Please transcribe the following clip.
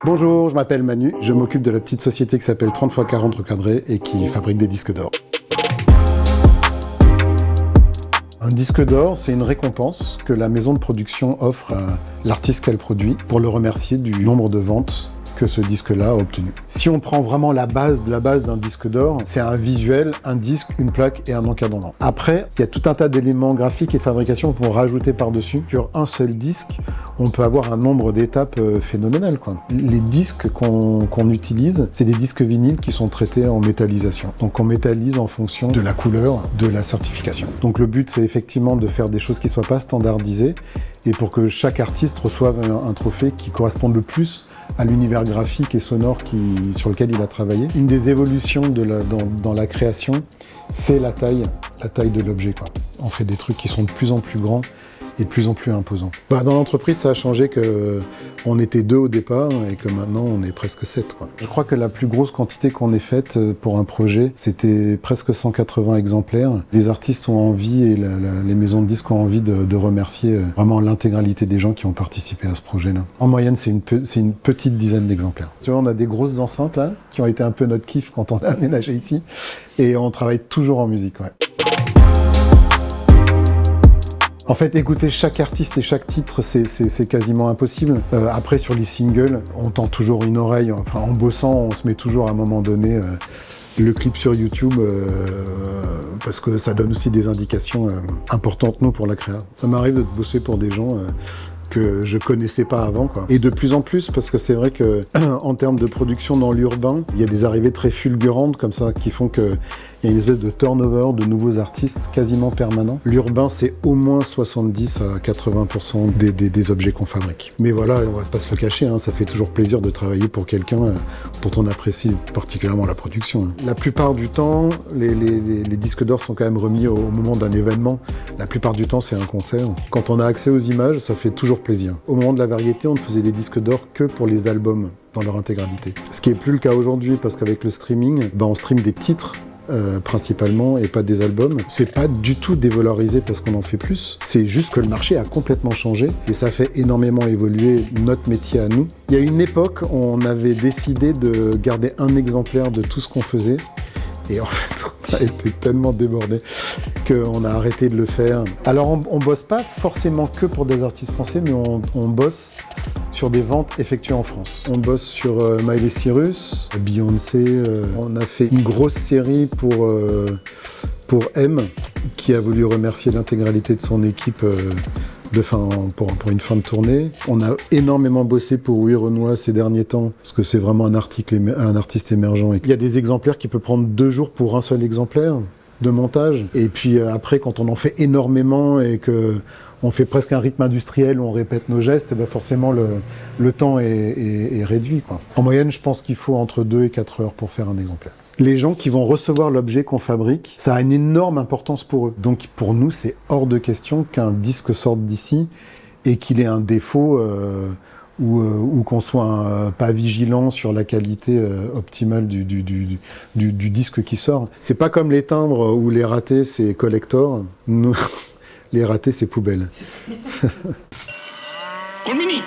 Bonjour, je m'appelle Manu, je m'occupe de la petite société qui s'appelle 30x40 recadré et qui fabrique des disques d'or. Un disque d'or, c'est une récompense que la maison de production offre à l'artiste qu'elle produit pour le remercier du nombre de ventes que ce disque-là a obtenu. Si on prend vraiment la base de la base d'un disque d'or, c'est un visuel, un disque, une plaque et un encadrement. Après, il y a tout un tas d'éléments graphiques et de fabrication qu'on peut rajouter par-dessus. Sur un seul disque, on peut avoir un nombre d'étapes phénoménal, quoi. Les disques qu'on utilise, c'est des disques vinyles qui sont traités en métallisation. Donc on métallise en fonction de la couleur de la certification. Donc le but, c'est effectivement de faire des choses qui ne soient pas standardisées et pour que chaque artiste reçoive un trophée qui corresponde le plus à l'univers graphique et sonore sur lequel il a travaillé. Une des évolutions dans la création, c'est la taille de l'objet, quoi. On fait des trucs qui sont de plus en plus grands et de plus en plus imposants. Dans l'entreprise, ça a changé qu'on était 2 au départ et que maintenant on est presque 7, quoi. Je crois que la plus grosse quantité qu'on ait faite pour un projet, c'était presque 180 exemplaires. Les artistes ont envie et les maisons de disques ont envie de remercier vraiment l'intégralité des gens qui ont participé à ce projet-là. En moyenne, c'est une petite dizaine d'exemplaires. Tu vois, on a des grosses enceintes là, qui ont été un peu notre kiff quand on a aménagé ici, et on travaille toujours en musique, ouais. En fait, écouter chaque artiste et chaque titre, c'est quasiment impossible. Après, sur les singles, on tend toujours une oreille. Enfin, en bossant, on se met toujours à un moment donné le clip sur YouTube parce que ça donne aussi des indications importantes, nous, pour la créa. Ça m'arrive de bosser pour des gens que je connaissais pas avant, quoi. Et de plus en plus, parce que c'est vrai que en termes de production dans l'urbain, il y a des arrivées très fulgurantes comme ça qui font que il y a une espèce de turnover de nouveaux artistes quasiment permanent. L'urbain, c'est au moins 70 à 80% des objets qu'on fabrique. Mais voilà, on va pas se le cacher, hein, ça fait toujours plaisir de travailler pour quelqu'un dont on apprécie particulièrement la production, hein. La plupart du temps, les disques d'or sont quand même remis au moment d'un événement. La plupart du temps, c'est un concert. Quand on a accès aux images, ça fait toujours plaisir. Au moment de la variété, on ne faisait des disques d'or que pour les albums dans leur intégralité. Ce qui est plus le cas aujourd'hui, parce qu'avec le streaming, on stream des titres principalement et pas des albums. C'est pas du tout dévalorisé parce qu'on en fait plus, c'est juste que le marché a complètement changé et ça fait énormément évoluer notre métier à nous. Il y a une époque, on avait décidé de garder un exemplaire de tout ce qu'on faisait et en fait, on a été tellement débordé qu'on a arrêté de le faire. Alors on bosse pas forcément que pour des artistes français, mais on bosse sur des ventes effectuées en France. On bosse sur Miley Cyrus, Beyoncé, on a fait une grosse série pour M, qui a voulu remercier l'intégralité de son équipe pour une fin de tournée. On a énormément bossé pour Oui Renoir ces derniers temps, parce que c'est vraiment un artiste émergent. Il y a des exemplaires qui peuvent prendre 2 jours pour un seul exemplaire de montage. Et puis après, quand on en fait énormément et que on fait presque un rythme industriel où on répète nos gestes, forcément le temps est réduit, quoi. En moyenne, je pense qu'il faut entre 2 et 4 heures pour faire un exemplaire. Les gens qui vont recevoir l'objet qu'on fabrique, ça a une énorme importance pour eux. Donc pour nous, c'est hors de question qu'un disque sorte d'ici et qu'il ait un défaut ou qu'on soit pas vigilant sur la qualité optimale du disque qui sort. C'est pas comme les timbres où les ratés, c'est collector. Nous, les ratés, c'est poubelle. Colmini.